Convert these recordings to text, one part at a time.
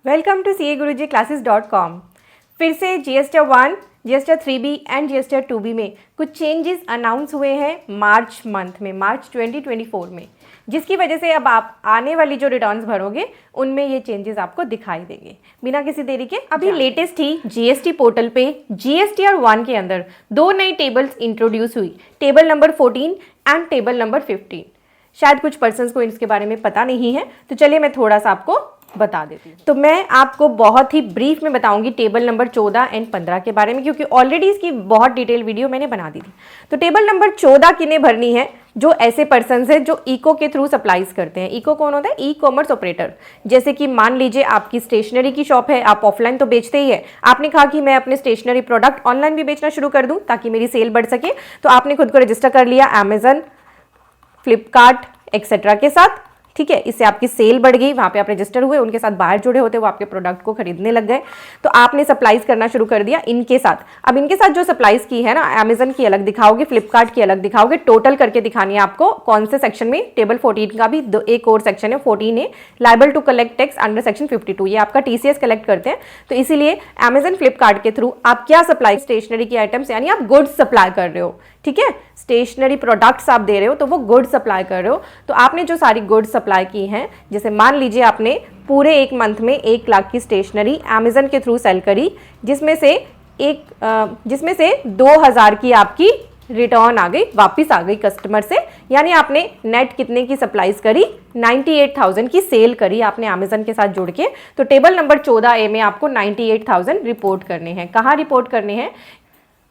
Welcome to CAGurujiClasses.com। फिर से GST 1, GST 3B and GST 2B में कुछ चेंजेस अनाउंस हुए हैं मार्च मंथ में, मार्च 2024 में, जिसकी वजह से अब आप आने वाली जो रिटर्न्स भरोगे उनमें ये चेंजेस आपको दिखाई देंगे। बिना किसी देरी के अभी लेटेस्ट ही GST पोर्टल पे GSTR 1 के अंदर दो नई टेबल्स इंट्रोड्यूस हुई, table number 14 and table number 15। शायद कुछ पर्सन्स को इसके बारे में पता नहीं है, तो चलिए मैं थोड़ा सा आपको बता देती हूँ। तो मैं आपको बहुत ही ब्रीफ में बताऊंगी टेबल नंबर 14 एंड 15 के बारे में, क्योंकि ऑलरेडी इसकी बहुत डिटेल वीडियो मैंने बना दी थी। तो टेबल नंबर 14 किन्हें भरनी है? जो ऐसे पर्सन्स हैं जो इको के थ्रू सप्लाईज करते हैं। इको कौन होता है? E commerce operator. जैसे कि मान लीजिए आपकी स्टेशनरी की शॉप है, आप ऑफलाइन तो बेचते ही है, आपने कहा कि मैं अपने स्टेशनरी प्रोडक्ट ऑनलाइन भी बेचना शुरू कर दूं ताकि मेरी सेल बढ़ सके। तो आपने खुद को रजिस्टर कर लिया अमेजन, फ्लिपकार्ट एक्सेट्रा के साथ, ठीक है। इससे आपकी सेल बढ़ गई, वहां पे आप रजिस्टर हुए, उनके साथ बाहर जुड़े होते, वो आपके प्रोडक्ट को खरीदने लग गए, तो आपने सप्लाईज करना शुरू कर दिया इनके साथ। अब इनके साथ जो सप्लाईज की है ना, अमेजन की अलग दिखाओगे, फ्लिपकार्ट की अलग दिखाओगे, टोटल करके दिखानी है आपको कौन से सेक्शन में। टेबल 14 का भी एक और सेक्शन है, 14 है, liable to collect tax under section 52, ये आपका TCS कलेक्ट करते हैं। तो इसीलिए अमेजन फ्लिपकार्ट के थ्रू आप क्या सप्लाई, स्टेशनरी की आइटम्स, यानी आप गुड्स सप्लाई कर रहे हो, ठीक है। स्टेशनरी प्रोडक्ट्स आप दे रहे हो तो वो गुड्स सप्लाई कर रहे हो। तो आपने जो सारी गुड्स सप्लाई की हैं, जैसे मान लीजिए आपने पूरे एक मंथ में 1 लाख की स्टेशनरी अमेजन के थ्रू सेल करी, जिसमें से 2000 की आपकी रिटर्न आ गई, वापस आ गई कस्टमर से, यानी आपने नेट कितने की सप्लाईज करी? 98,000 की सेल करी आपने अमेजन के साथ जुड़ के। तो टेबल नंबर 14A में आपको 98,000 रिपोर्ट करने हैं। कहाँ रिपोर्ट करने हैं?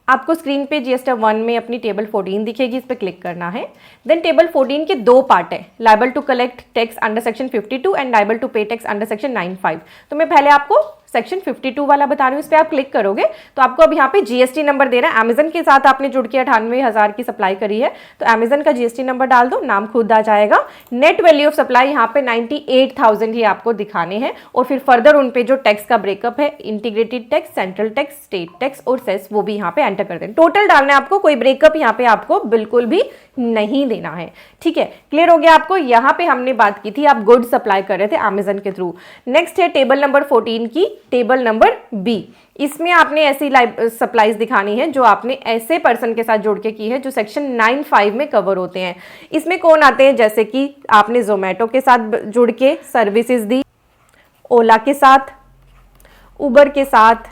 आपको स्क्रीन पे GST 1 में अपनी टेबल 14 दिखेगी, इस पर क्लिक करना है। देन टेबल 14 के दो पार्ट है, liable to collect tax under section 52 and liable to pay tax under section 95। तो मैं पहले आपको सेक्शन 52 वाला बता रही हूँ। इस पर आप क्लिक करोगे तो आपको अब यहाँ पे GST नंबर दे रहा है। अमेजन के साथ आपने जुड़ के 98,000 की सप्लाई करी है, तो अमेजन का GST नंबर डाल दो, नाम खुद आ जाएगा। नेट वैल्यू ऑफ सप्लाई यहाँ पे 98,000 ही आपको दिखाने हैं, और फिर फर्दर उन पे जो टैक्स का ब्रेकअप है, integrated tax, central tax, state tax और सेस, वो भी यहाँ पे एंटर कर दें। टोटल डालना है आपको, कोई ब्रेकअप यहाँ पे आपको बिल्कुल भी नहीं देना है, ठीक है। क्लियर हो गया आपको? यहाँ पे हमने बात की थी, आप गुड्स सप्लाई कर रहे थे अमेजन के थ्रू। नेक्स्ट है टेबल नंबर 14 की टेबल नंबर B। इसमें आपने ऐसी सप्लाईज दिखानी है जो आपने ऐसे पर्सन के साथ जोड़ के की है जो सेक्शन 95 में कवर होते हैं। इसमें कौन आते हैं? जैसे कि आपने जोमेटो के साथ जुड़ के सर्विसेज दी, ओला के साथ, उबर के साथ,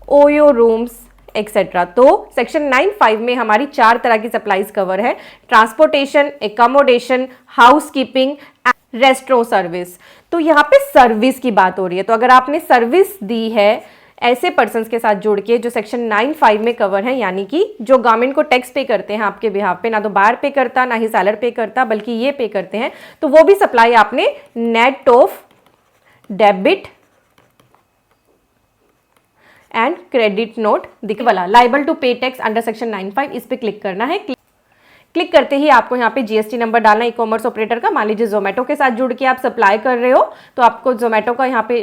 ओयो रूम्स एक्सेट्रा। तो सेक्शन 95 में हमारी 4 तरह की सप्लाईज कवर है: transportation, accommodation, housekeeping, restaurant service. तो यहाँ पे सर्विस की बात हो रही है। तो अगर आपने सर्विस दी है ऐसे पर्सन्स के साथ जुड़ के जो सेक्शन 95 में कवर है, यानी कि जो गवर्नमेंट को टैक्स पे करते हैं आपके बिहाफ पे, ना तो बाहर पे करता ना ही सेलर पे करता, बल्कि ये पे करते हैं, तो वो भी सप्लाई आपने net of debit and credit note दिख वाला, liable to pay tax under section 95, इस पे क्लिक करना है। क्लिक करते ही आपको यहाँ पे GST नंबर डालना है ई कॉमर्स ऑपरेटर का। मान लीजिए जोमेटो के साथ जुड़ के आप सप्लाई कर रहे हो, तो आपको जोमेटो का यहाँ पे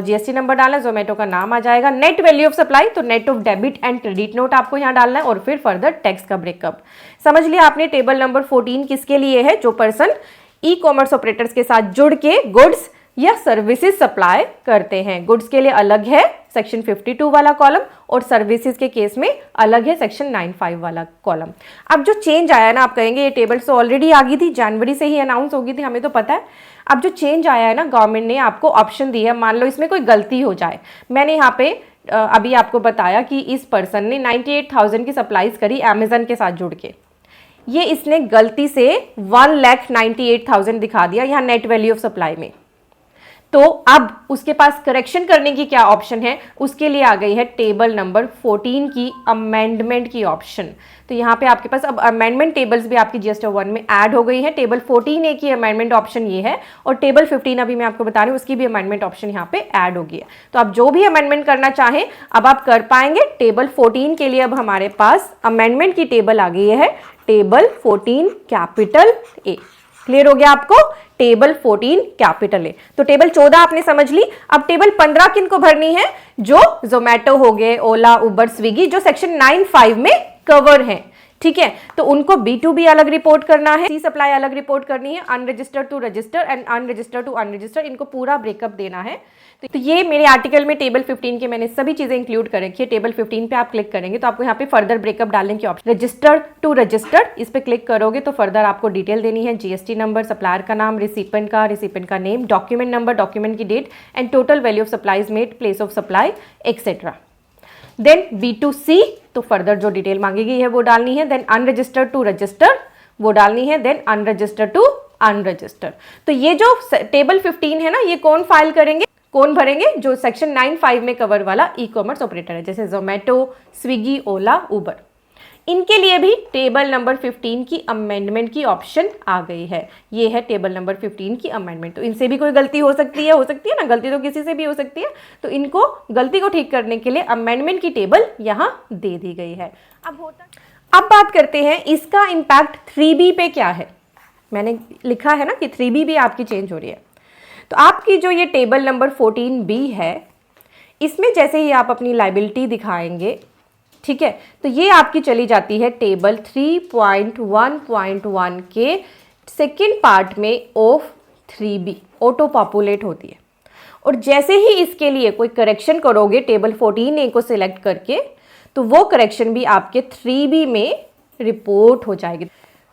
GST नंबर डालना है, जोमेटो का नाम आ जाएगा। नेट वैल्यू ऑफ सप्लाई, तो net of debit and credit note आपको यहाँ डालना है, और फिर फर्दर टैक्स का ब्रेकअप। समझ लिया आपने? टेबल नंबर 14 किसके लिए है? जो पर्सन ई कॉमर्स ऑपरेटर्स के साथ जुड़ के गुड्स या सर्विसेज सप्लाई करते हैं। गुड्स के लिए अलग है सेक्शन 52 वाला कॉलम, और सर्विसेज के केस में अलग है सेक्शन 95 वाला कॉलम। अब जो चेंज आया है ना, आप कहेंगे ये टेबल तो ऑलरेडी आ गई थी, जनवरी से ही अनाउंस हो गई थी, हमें तो पता है। अब जो चेंज आया है ना, गवर्नमेंट ने आपको ऑप्शन दिया है, मान लो इसमें कोई गलती हो जाए। मैंने यहाँ पे अभी आपको बताया कि इस पर्सन ने 98,000 की सप्लाईज करी अमेजन के साथ जुड़ के, ये इसने गलती से 1,98,000 दिखा दिया यहाँ नेट वैल्यू ऑफ सप्लाई में। तो अब उसके पास करेक्शन करने की क्या ऑप्शन है? उसके लिए आ गई है टेबल नंबर 14 की अमेंडमेंट की ऑप्शन। तो यहाँ पे आपके पास अब अमेंडमेंट टेबल्स भी आपकी GST 1 में ऐड हो गई है। टेबल 14A की अमेंडमेंट ऑप्शन ये है, और टेबल 15 अभी मैं आपको बता रही हूँ, उसकी भी अमेंडमेंट ऑप्शन यहाँ पे ऐड हो गई है। तो आप जो भी अमेंडमेंट करना चाहें अब आप कर पाएंगे। टेबल 14 के लिए अब हमारे पास अमेंडमेंट की टेबल आ गई है, टेबल 14 कैपिटल A। क्लियर हो गया आपको? Table 14 capital A. तो टेबल 14 आपने समझ ली। अब टेबल 15 किन को भरनी है? जो जोमेटो हो गए, ओला, उबर, स्विगी, जो सेक्शन 95 में कवर है। ठीक है, तो उनको B2B अलग रिपोर्ट करना है, सी सप्लाई अलग रिपोर्ट करनी है, unregistered to register and unregistered to unregistered, इनको पूरा ब्रेकअप देना है। तो ये मेरे आर्टिकल में टेबल 15 के मैंने सभी चीज़ें इंक्लूड कर रखी है। टेबल 15 पे आप क्लिक करेंगे तो आपको यहाँ पे फर्दर ब्रेकअप डालने की ऑप्शन, रजिस्टर्ड टू रजिस्टर्ड, इस पे क्लिक करोगे तो फर्दर आपको डिटेल देनी है, GST नंबर, सप्लायर का नाम, रिसिपेंट का नेम, डॉक्यूमेंट नंबर, डॉक्यूमेंट की date and total value of supplies made, place of supply etcetera. Then B2C, तो फर्दर जो डिटेल मांगी गई है वो डालनी है। देन अनरजिस्टर्ड टू रजिस्टर वो डालनी है। Then unregistered to unregistered. तो ये जो टेबल 15 है ना, ये कौन फाइल करेंगे, कौन भरेंगे, जो सेक्शन 9(5) में कवर वाला ई कॉमर्स ऑपरेटर है, जैसे जोमेटो, स्विगी, ओला, उबर। इनके लिए भी टेबल नंबर 15 की अमेंडमेंट की ऑप्शन आ गई है। ये है टेबल नंबर 15 की अमेंडमेंट। तो इनसे भी कोई गलती हो सकती है ना, गलती तो किसी से भी हो सकती है। तो इनको गलती को ठीक करने के लिए अमेंडमेंट की टेबल यहाँ दे दी गई है। अब बात करते हैं इसका इम्पैक्ट 3B पे क्या है। मैंने लिखा है ना कि 3B भी आपकी चेंज हो रही है। तो आपकी जो ये टेबल नंबर 14B है, इसमें जैसे ही आप अपनी लायबिलिटी दिखाएंगे, ठीक है, तो ये आपकी चली जाती है टेबल 3.1.1 के सेकेंड पार्ट में ऑफ 3B, ऑटो पॉपुलेट होती है। और जैसे ही इसके लिए कोई करेक्शन करोगे टेबल 14A को सिलेक्ट करके, तो वो करेक्शन भी आपके 3B में रिपोर्ट हो जाएगी।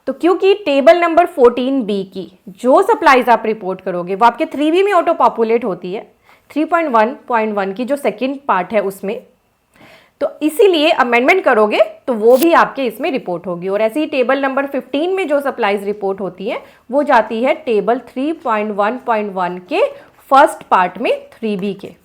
तो क्योंकि टेबल नंबर 14B की जो सप्लाईज आप रिपोर्ट करोगे वो आपके 3B में ऑटो पॉपुलेट होती है, 3.1.1 की जो सेकेंड पार्ट है उसमें, तो इसीलिए अमेंडमेंट करोगे तो वो भी आपके इसमें रिपोर्ट होगी। और ऐसे ही टेबल नंबर 15 में जो सप्लाईज रिपोर्ट होती है वो जाती है टेबल 3.1.1 के फर्स्ट पार्ट में 3B के।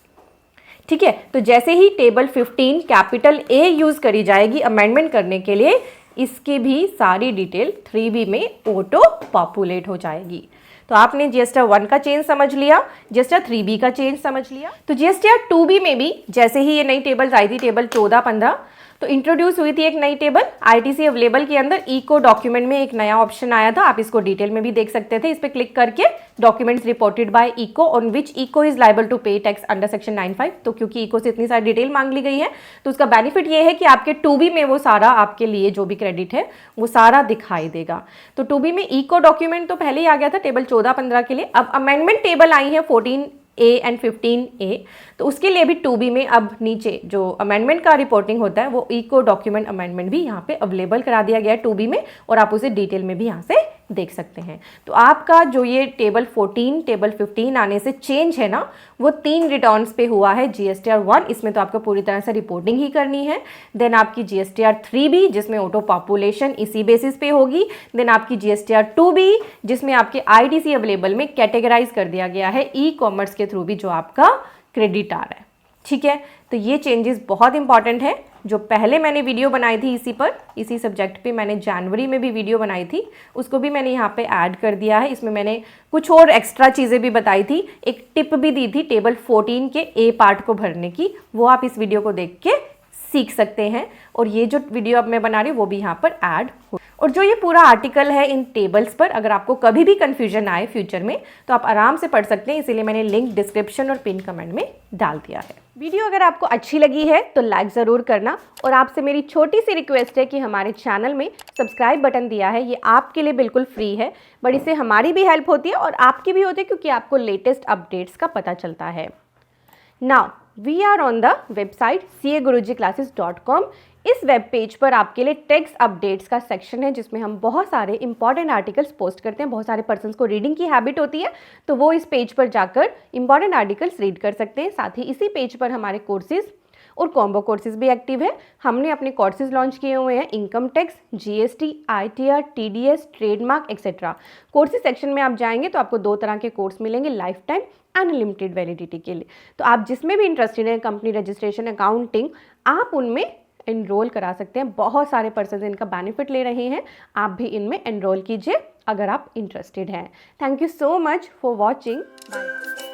ठीक है, तो जैसे ही टेबल 15 कैपिटल A यूज करी जाएगी अमेंडमेंट करने के लिए, इसकी भी सारी डिटेल 3B में ऑटो पॉपुलेट हो जाएगी। तो आपने GSTR 1 का चेंज समझ लिया, GSTR 3B का चेंज समझ लिया। तो GSTR 2B में भी जैसे ही ये नई टेबल्स आई थी, टेबल 14-15, तो इंट्रोड्यूस हुई थी एक नई टेबल ITC अवेलेबल के अंदर। इको डॉक्यूमेंट में एक नया ऑप्शन आया था, आप इसको डिटेल में भी देख सकते थे। इस पर क्लिक करके documents reported by ECO on which ECO is liable to pay tax under section 9(5). तो क्योंकि इको से इतनी सारी डिटेल मांग ली गई है, तो उसका बेनिफिट ये है कि आपके 2B में वो सारा आपके लिए जो भी क्रेडिट है वो सारा दिखाई देगा। तो 2B में इको डॉक्यूमेंट तो पहले ही आ गया था टेबल 14-15 के लिए। अब अमेंडमेंट टेबल आई है 14A एंड 15A, तो उसके लिए भी 2B में अब नीचे जो अमेंडमेंट का रिपोर्टिंग होता है वो इको डॉक्यूमेंट अमेंडमेंट भी यहाँ पे अवेलेबल करा दिया गया है 2B में, और आप उसे डिटेल में भी यहाँ से देख सकते हैं। तो आपका जो ये टेबल 14 टेबल 15 आने से चेंज है ना, वो 3 रिटर्न्स पे हुआ है। GSTR 1, इसमें तो आपको पूरी तरह से रिपोर्टिंग ही करनी है। देन आपकी GSTR 3B जिसमें ऑटो पॉपुलेशन इसी बेसिस पे होगी। देन आपकी GSTR 2B जिसमें आपके ITC अवेलेबल में कैटेगराइज कर दिया गया है ई कॉमर्स के थ्रू भी जो आपका क्रेडिट आ रहा है। ठीक है, तो ये चेंजेस बहुत इंपॉर्टेंट है। जो पहले मैंने वीडियो बनाई थी इसी सब्जेक्ट पे, मैंने जनवरी में भी वीडियो बनाई थी, उसको भी मैंने यहाँ पे ऐड कर दिया है। इसमें मैंने कुछ और एक्स्ट्रा चीज़ें भी बताई थी, एक टिप भी दी थी टेबल 14 के A पार्ट को भरने की, वो आप इस वीडियो को देख के सीख सकते हैं। और ये जो वीडियो अब मैं बना रही हूँ वो भी यहाँ पर ऐड हो। और जो ये पूरा आर्टिकल है इन टेबल्स पर, अगर आपको कभी भी कन्फ्यूजन आए फ्यूचर में तो आप आराम से पढ़ सकते हैं, इसीलिए मैंने लिंक डिस्क्रिप्शन और पिन कमेंट में डाल दिया है। वीडियो अगर आपको अच्छी लगी है तो लाइक ज़रूर करना, और आपसे मेरी छोटी सी रिक्वेस्ट है कि हमारे चैनल में सब्सक्राइब बटन दिया है, ये आपके लिए बिल्कुल फ्री है, बट इससे हमारी भी हेल्प होती है और आपकी भी होती है, क्योंकि आपको लेटेस्ट अपडेट्स का पता चलता है। Now we are on the website CAGurujiClasses.com। इस वेब पेज पर आपके लिए टेक्स्ट अपडेट्स का सेक्शन है, जिसमें हम बहुत सारे इंपॉर्टेंट आर्टिकल्स पोस्ट करते हैं। बहुत सारे पर्सन्स को रीडिंग की हैबिट होती है, तो वो इस पेज पर जाकर इंपॉर्टेंट आर्टिकल्स रीड कर सकते हैं। साथ ही इसी पेज पर हमारे कोर्सेज और कॉम्बो कोर्सेज भी एक्टिव है। हमने अपने कोर्सेज लॉन्च किए हुए हैं, income tax, GST, ITR, TDS, trademark etcetera. Courses section में आप जाएंगे तो आपको 2 तरह के कोर्स मिलेंगे, लाइफ टाइम, अनलिमिटेड वैलिडिटी के लिए। तो आप जिसमें भी इंटरेस्टेड हैं, कंपनी रजिस्ट्रेशन, अकाउंटिंग, आप उनमें एनरोल करा सकते हैं। बहुत सारे पर्सन इनका बेनिफिट ले रहे हैं, आप भी इनमें एनरोल कीजिए अगर आप इंटरेस्टेड हैं। Thank you so much for watching. Bye.